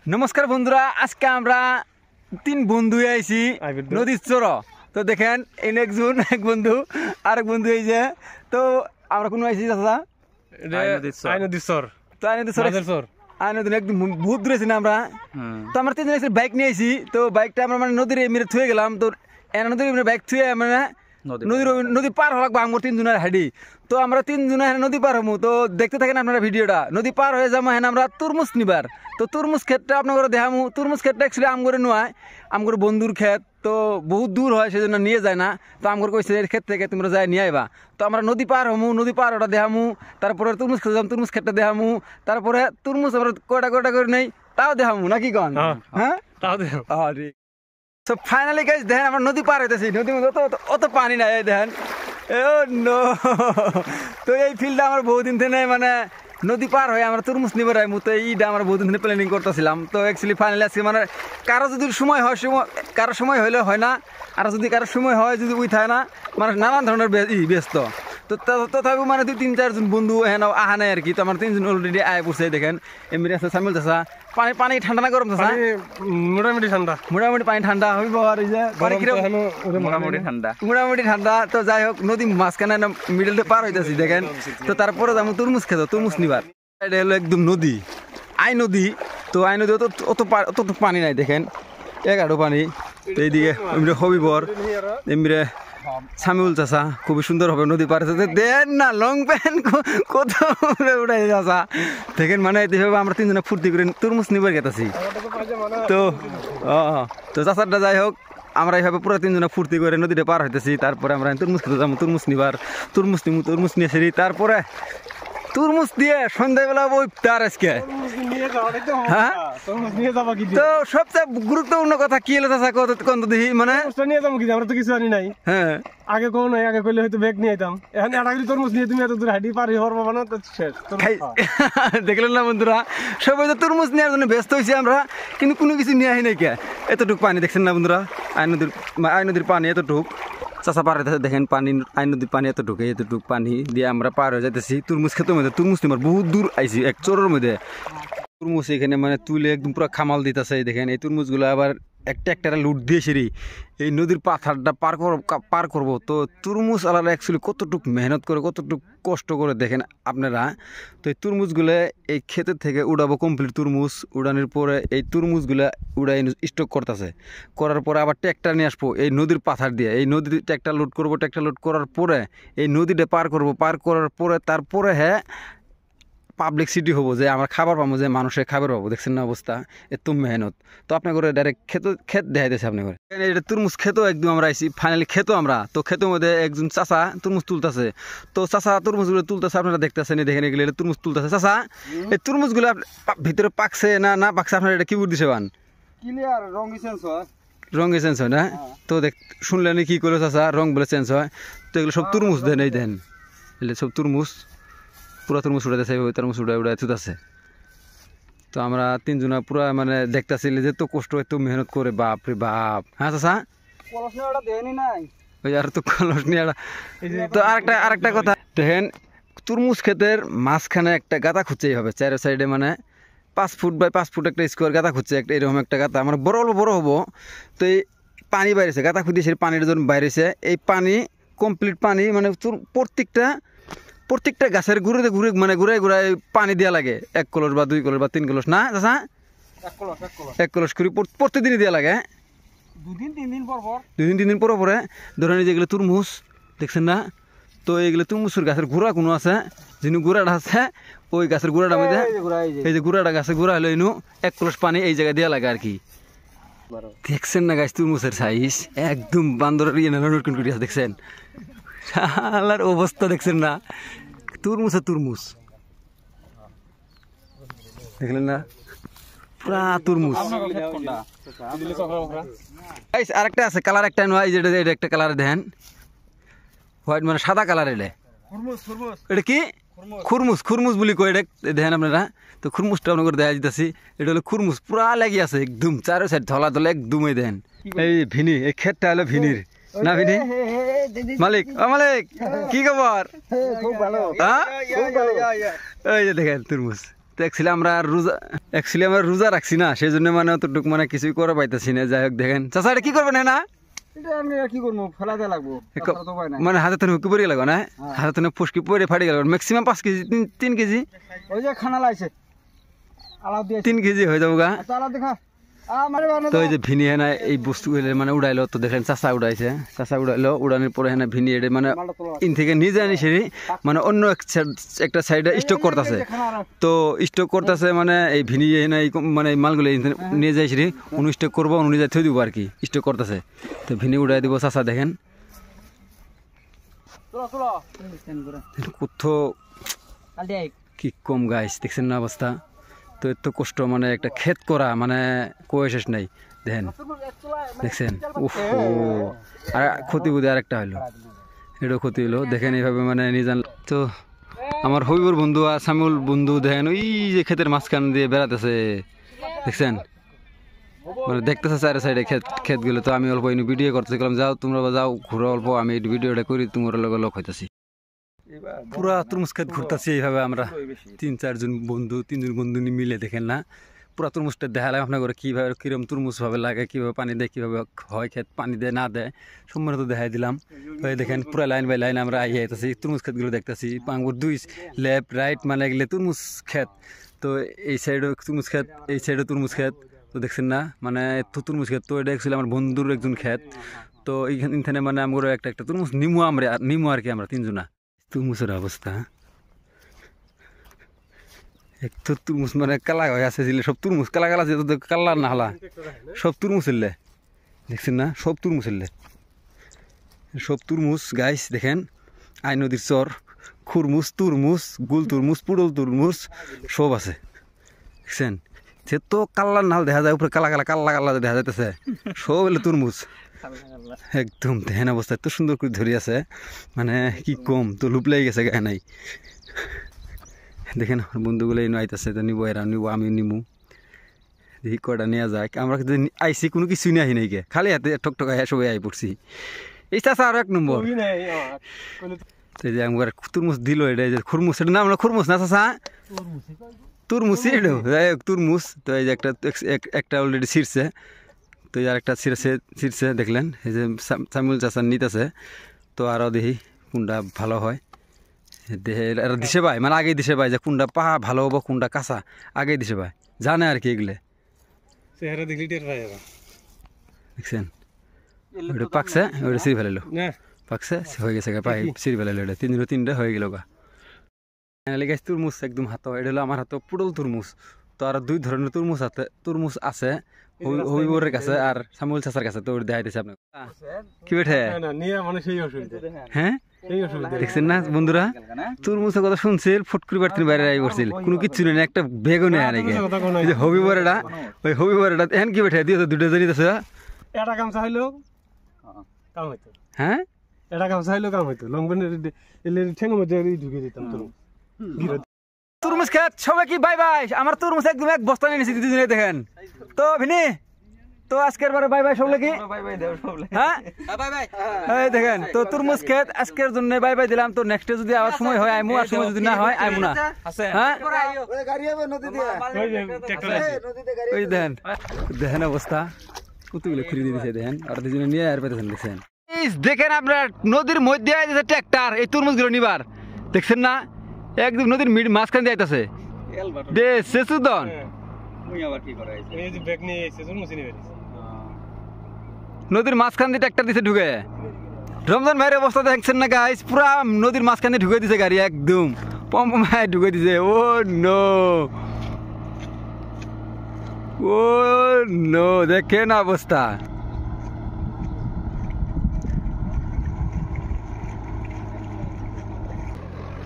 নমস্কার বন্ধুরা, আজকে আমরা তিন বন্ধু আইছি নদীর চর। তো দেখেন এই একজন এক বন্ধু আরেক বন্ধু এই যে, তো আমরা কোন আইছি দাদা একদম বহুত দূরে আছি না আমরা। তো আমরা তিনজন আইছি বাইক নিয়ে আইছি। তো বাইকটা আমরা মানে নদীর এমনি থুয়ে গেলাম। তো নদীর বাইক থুয়ে মানে নদী পার হওয়া লাগবো আমার তিনজনের হাডি। তো আমরা তিনজনে নদী পার হবো। তো দেখতে থাকেন আপনারা ভিডিওটা। নদী পার হয়ে যাবো হ্যাঁ আমরা তরমুজ নিবার। তো তরমুজ ক্ষেতটা আপনার দেখামু। তরমুজ ক্ষেতটা অ্যাকচুয়ালি আমগরে নয়, আমগর বন্ধুর ক্ষেত। তো বহুত দূর হয়, সেজন্য নিয়ে যায় না। তো আমগর কইছে এর ক্ষেত থেকে তোমরা যাই নিয়ে আইবা। তো আমরা নদী পার হমু, নদী পার ওটা দেখামু। তারপরে তরমুজ খেতে যাম, তরমুজ ক্ষেতটা দেখামু। তারপরে তরমুজ আমরা কয়টা কয়টা করে নেই তাও দেখামু, নাকি কন? হ্যাঁ তাও দেখাম। তো ফাইনালি গাইস দেখেন আমরা নদী পার হইতেছি। নদীর মধ্যে অত পানি নাই দেখেন। তো এই ফিল্ডটা আমার বহুদিন থেকে মানে নদী পার হয়ে আমরা তরমুজ নিবার আইমু। তো এইটা আমরা বহুদিন থেকে প্ল্যানিং করতেছিলাম। তো অ্যাকচুয়ালি ফাইনালি আজকে মানে কারো যদি সময় হয়, কারো সময় হইলে হয় না, আর যদি কারো সময় হয় যদি উই থাকে না, মানে নানান ধরনের ব্যস্ত। তো তথাপিও মানে 2-3-4 জন বন্ধু এখানে আহা নাই আর কি। তো আমার তিনজন অলরেডি আয় পড়ছে দেখেন। এমনি আছে সামিল চাষা। পানি ঠান্ডা না গরম চাষা? মোটামুটি ঠান্ডা, মোটামুটি পানি ঠান্ডা হইব। আর এই যে মোটামুটি ঠান্ডা। তো যাই হোক, নদী মাঝখানে মিডলটা পার হইতেছি দেখেন। তো তারপরে আমি তরমুজ খেত, তরমুজ নিবার। এটা হলো একদম নদী, আই নদী। তো আই নদী অত পানি নাই দেখেন, এগারো পানি। তো এইদিকে এমনি হবিবর, এমনি সামিউল চাষা খুবই সুন্দর হবে নদী পার। দেন না লং প্যান্ট কত উড়াই চাষা দেখেন। মানে আমরা তিনজনে ফুর্তি করে তরমুজ নিবার গেতেছি। তো চাষারটা যাই হোক, আমরা এইভাবে পুরো তিনজনে ফুর্তি করে নদীটা পার হইতেছি। তারপরে আমরা তরমুজ খেতে যাবো, তরমুজ নিবার। তরমুজ নিয়ে সেরি। তারপরে তরমুজ দিয়ে সন্ধ্যাবেলা ওই তার আজকে। হ্যাঁ, তো সবচেয়ে গুরুত্বপূর্ণ কথা কি হলো চাষা কত দেখি মানে নিয়ে যাবো কি? আমরা তো কিছু জানি নাই। হ্যাঁ, আগে কোন নাই, আগে কইলে হয়তো ব্যাগ নিয়ে যেতাম। এখন একটা তরমুজ নিয়ে তুমি এত দূর হাঁটি পারি হওয়ার বাবা না, তো শেষ। দেখলেন না বন্ধুরা, সবাই তো তরমুজ নেওয়ার জন্য ব্যস্ত হয়েছে আমরা, কিন্তু কোনো কিছু নিয়ে আহি নাই কে। এতটুকু পানি দেখছেন না বন্ধুরা, আই নদীর পানি এতটুক। চাষা পার হইতেছে দেখেন, পানি আই নদীর পানি এতটুকু পানি দিয়ে আমরা পার হয়ে যাইতেছি তরমুজ ক্ষেতের মধ্যে। তরমুজ নিবার বহুত দূর আইছি, এক চোরের মধ্যে তরমুজ এখানে মানে তুলে একদম পুরো খামাল দিতেছে। দেখেন এই তরমুজগুলো আবার একটা লুট দিয়ে সেরি এই নদীর পাথারটা পার করবো। তো তরমুজ আলাদা অ্যাকচুয়ালি কতটুকু মেহনত করে, কতটুকু কষ্ট করে দেখেন আপনারা। তো এই তরমুজগুলো এই ক্ষেতের থেকে উড়াবো কমপ্লিট। তরমুজ উড়ানোর পরে এই তরমুজগুলো উড়াই স্টক করতেছে, করার পরে আবার ট্র্যাক্টর নিয়ে আসবো এই নদীর পাথার দিয়ে। এই নদীর ট্র্যাক্টর লোড করবো, ট্র্যাক্টর লোড করার পরে এই নদীটা পার করবো। পার করার পরে তারপরে হ্যাঁ পাবলিক সিটি হবো, যে আমরা খাবার পাবো, যে মানুষের খাবার পাবো। দেখছেন না অবস্থা, এত মেহনত। তো আপনার করে ডাইরেক্ট ক্ষেত দেখাইতেছে আপনার করে। এটা তরমুজ খেতো একদম আমরা আইসি ফাইনালি খেতো আমরা। তো খেতের মধ্যে একজন চাষা তরমুজ তুলতেছে। তো চাষা তরমুজগুলো তুলতেছে, আপনারা দেখতেছেন, দেখেন এগুলো এটা তরমুজ তুলতেছে। চাষা এই তরমুজগুলো ভিতরে পাকছে না পাকছে, আপনার এটা কি বুঝ দিছে বান? রঙে চেঞ্জ হয় না? তো শুনলেন কি করলো চাষা, রং বলে চেঞ্জ হয়। তো এগুলো সব তরমুজ দেন, এই দেন এগুলো সব তরমুজ, পুরা তরমুজ উড়াইতেছে, ওই তরমুজ উড়াই তুলতেছে। তো আমরা তিনজনা পুরা মানে দেখতেছি যে তো কষ্ট, এত মেহনত করে, বাপ রে বাপ। হ্যাঁ চাষা, ওই আর তো কলস নিয়ে। তো আরেকটা কথা দেখেন, তরমুজ ক্ষেতের মাঝখানে একটা গাঁথা খুঁজছেই হবে, চার সাইডে মানে 5 ফুট বাই 5 ফুট একটা স্কোয়ার গাঁথা খুঁজছে, একটা এরকম একটা গাঁথা। মানে বড় হবো। তো এই পানি বাইরেছে, গাঁথা খুঁজে সে পানির জন্য বাইরেছে। এই পানি কমপ্লিট পানি মানে প্রত্যেকটা গাছের ঘুরে মানে ঘুরে পানি দেওয়া লাগে। 1 কলস বা 2 কলস বা 3 কলস না চাষা? 1 কলস করে প্রত্যেকদিনই দেওয়া লাগে। 2-3 দিন পর পরে ধরেন যেগুলো তরমুজ দেখছেন না, তো এইগুলো তরমুজের গাছের গুঁড়া কোনো আছে, যিনি গুঁড়াটা আছে ওই গাছের গুঁড়াটা মধ্যে, এই যে গুঁড়াটা গাছের গুঁড়া হলো ইনু 1 কলস পানি এই জায়গায় দেওয়া লাগে আর কি। দেখছেন না গাছ তরমুজের সাইজ একদম বান্দরের ইয়ে নটকন করে আছে, দেখছেন শালার অবস্থা দেখছেন না? তরমুজ দেখলেন না, পুরা তরমুজ। আরেকটা আছে কালার, একটা নয় যেটা এটা একটা কালার দেখেন, হোয়াইট মানে সাদা কালার। এটা কি খুরমুজ বলি কয় এটা, দেখেন আপনারা। তো খুরমুজটা আপনার দেখা যেতেছি, এটা হলো খুরমুজ, পুরা লাগি আছে একদম চারো সাইড ধলা ধলা একদমই দেখেন। এই ভিনি, এই ক্ষেতটা হলো ভিনির না? ভিনি মালিক, মালিক কি খবর? এই যে দেখেন তরমুজ। তো অ্যাকচুয়ালি আমরা রোজা রাখছি না, সেই জন্য মানে অতটুকু মানে কিছুই করে পাইতেছি না। যাই হোক দেখেন চাচা এটা কি করবেন না মানে হাতে তো হুকি পড়ে গেল না, হাতে তো ফুসকি পরে ফাটে গেল, ম্যাক্সিমাম 5 কেজি 3 কেজি 3 কেজি হয়ে যাবো গা। তো এই যে ভিনি হেনা এই বস্তু মানে উড়াইলো, তো দেখেন চাষা উড়াইছে, চাষা উড়াইলো, উড়ানোর পরে হেনা ভিনি এটা মানে ইন থেকে নিজে আনি সেরি মানে অন্য একটা সাইডে স্টক করতেছে। তো স্টক করতেছে মানে এই ভিনি হেনা এই মানে মালগুলো নিয়ে যায় সেরি উনি স্টক করবো, উনি যাই থই দিব আর কি, স্টক করতেছে। তো ভিনি উড়াই দিব চাষা দেখেন কোথাও কি কম গাইস, দেখছেন না অবস্থা। তো এত কষ্ট মানে একটা ক্ষেত করা মানে কয়ে শেষ নাই দেখেন, দেখছেন উফ। আর ক্ষতি বুধি আরেকটা হইলো, এটাও ক্ষতি হইলো দেখেন এইভাবে মানে নিজান। তো আমার হবিবর বন্ধু আর সামিউল বন্ধু দেখেন ওই যে ক্ষেতের মাঝখান দিয়ে বেড়াতেছে, দেখছেন মানে দেখতেছে চারি সাইডে ক্ষেতগুলো। তো আমি অল্প ভিডিও করতে গেলাম, যাও তোমরা যাও ঘুরো অল্প, আমি ভিডিওটা করি তোমার লগে লোক হইতেছি। পুরা তরমুজ ক্ষেত ঘুরতেছি এইভাবে আমরা 3-4 জন বন্ধু, 3 জন বন্ধু মিলে দেখেন না পুরা তরমুজটা দেখালাম আপনার করে কীভাবে কীরকম তরমুজ ভাবে লাগে, কীভাবে পানি দেয়, কীভাবে হয় ক্ষেত, পানি দেয় না দেয় সম্পূর্ণ দেখাই দিলাম। ওই দেখেন পুরা লাইন বাই লাইন আমরা আইয়ে আইতেছি, তরমুজ ক্ষেতগুলো দেখতেছি, পাঙ্গুর 2 লেফট রাইট মানে এগুলো তরমুজ ক্ষেত। তো এই সাইডও তরমুজ ক্ষেত, এই সাইডও তরমুজ ক্ষেত। তো দেখছেন না মানে এত তরমুজ ক্ষেত। তো এটা অ্যাকচুয়ালি আমার বন্ধুর একজন ক্ষেত। তো এইখানে মানে আমরা একটা তরমুজ নিমু আর কি আমরা 3 জনা। তরমুজের অবস্থা এক তো তরমুজ মানে কালা হয়ে আছে, সব তরমুজ কালা কালা, কালার না হলা সব তরমুজ এলে, দেখছেন না সব তরমুজ এলে, সব তরমুজ গাইস দেখেন। আই নদীর চর, খুরমুজ, তরমুজ, গুল তরমুজ, পুডল তরমুজ সব আছে, দেখছেন। সে তো কাল্লার নাল দেখা যায়, উপরে কালা কালা কাল্লা কাল্লা দেখা যাইতেছে, সব এলে তরমুজ একদম দেখেন অবস্থা। এত সুন্দর করে ধরে আছে মানে কি কম, তো লুপ লেগে গেছে গায়ে নাই। দেখেন বন্ধুগুলো এনে আইতেছে, তো নিবো, এরা নিবো, আমি নিবো, দেখি কয়টা নেওয়া যায়। আমরা কিন্তু আইসি কোনো কিছুই নিয়ে আহি নাই গে, খালি হাতে ঠকঠকা সবাই আই পড়ছি। এই চাষা আর 1 নম্বর। তো যে আমার তরমুজ দিল, এটা যে খুরমুজ, এটা নাম খুরমুজ না চাষা, তরমুজ এটাও যাই হোক তরমুজ। তো এই যে একটা অলরেডি ছিঁড়ছে, তো আর একটা ছিঁড়ছে দেখলেন, এই যে সামিউল চাষা নিতেছে। তো আরও দেখি কোনটা ভালো হয়, দেহে এরা দিশে পায় মানে আগেই দিশে পায় যে কোনটা পাহা ভালো হবো কোনটা কাঁচা, আগেই দিশে পায়, জানে আর কি এগুলো। দেখছেন ওটা পাকছে, ওটা ছিঁড়ে ফেলালো, পাকছে হয়ে গেছে পাই ছিঁড়ে ফেলালো, এটা 3 হয়ে গেল গা। গাছ তরমুজ একদম হাত, এটা হলো আমার হাতে পুডল তরমুজ। তো আর 2 ধরনের তরমুজ আছে হবিবরের কাছে আর সামুল চাচার কাছে। তো দেখাইতেছে আপনার কি বেঠে, হ্যাঁ দেখছেন না বন্ধুরা, তরমুজের কথা শুনছিল, ফটকুরি বাড়তি বাইরে আই পড়ছিল, কোনো কিছু নেই, একটা বেগও নেই নাকি। হবিবরেটা ওই হবিবরেটা এখন কি বেঠে দিয়ে 2টা জানিতেছে, এটা কাম চাইলেও কাম হইতো, হ্যাঁ এটা কাম চাইলেও কাম হইতো, লংবেনের ঠেঙ্গের মধ্যে ঢুকে দিতাম তরমুজ খেত। সবাই কি বাই বাই, আমার তরমুজ একদম 1 বস্তা নিয়ে নিয়েছি 2 দিনে দেখেন। তো ভিনি তো আজকের বারে বাই বাই সবলে কি, হ্যাঁ এই দেখেন। তো তরমুজ খেত আজকের জন্য বাই বাই দিলাম। তো নেক্সটে যদি আবার সময় হয় আইমু, আর সময় যদি না হয় আইমু না, হ্যাঁ ওই দেখেন দেখেন অবস্থা কতগুলো খুঁড়ে দিয়েছে দেখেন, আর 2 জনে নিয়ে আর পেতেছেন দেখছেন। দেখেন আপনার নদীর মধ্যে আইতেছে ট্রাক্টর এই তরমুজগুলো নিবার, দেখছেন না একদম নদীর মাঝখান দিয়ে আইতেছে দে সেসুদন। নদীর মাঝখান দিয়ে ট্রাক্টর দিছে ঢুকে, রমজান ভাইয়ের অবস্থা দেখছেন না গাইস, পুরা নদীর মাঝখান দিয়ে ঢুকে দিছে গাড়ি, একদম পম্পায় ঢুকে দিছে। ও নো দেখেন অবস্থা।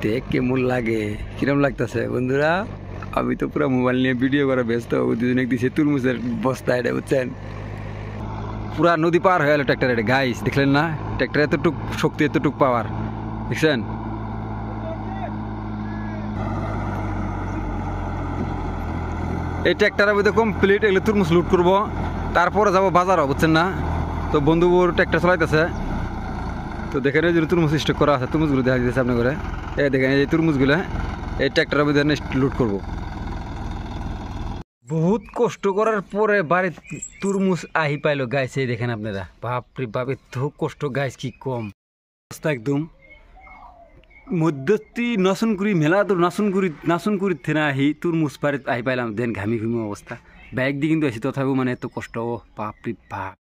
দেখ কেমন লাগে, কিরম লাগতেছে বন্ধুরা। আমি তো পুরো মোবাইল নিয়ে ভিডিও করা ব্যস্ত, 2 জনে দিছে তরমুজের বস্তা, এটা বুঝছেন। পুরা নদী পার হয়ে গেল ট্রাক্টর, এটা গাইস দেখলেন না, ট্রাক্টর এতটুক শক্তি, এতটুক পাওয়ার, দেখছেন। এই ট্রাক্টরের মধ্যে কমপ্লিট এগুলো তরমুজ লুট করবো, তারপরে যাবো বাজারও, বুঝছেন না। তো বন্ধুবর ট্রাক্টর চালাইতেছে, তো দেখেন এই যে তরমুজ স্টক করা আছে, তরমুজগুলো দেখা দিতেছে আপনার করে, এই দেখেন এই তরমুজগুলো এই ট্রাক্টরের মধ্যে লুট করবো। বহুত কষ্ট করার পরে বাড়ি তরমুজ আহি পাইলো গাইছে, দেখেন আপনারা। বাপরে বাপ, এত কষ্ট গাইছ কি কম অবস্থা একদম মধ্যস্থি নসনকুড়ি মেলা তো নাসনকুড়ি থেনা আহি তরমুজ পারে আহি পাইলাম, দেন ঘামি ঘুমি অবস্থা। ব্যাগ দিয়ে কিন্তু আসি তথাপিও মানে এত কষ্ট, ও বাপরে বাপ।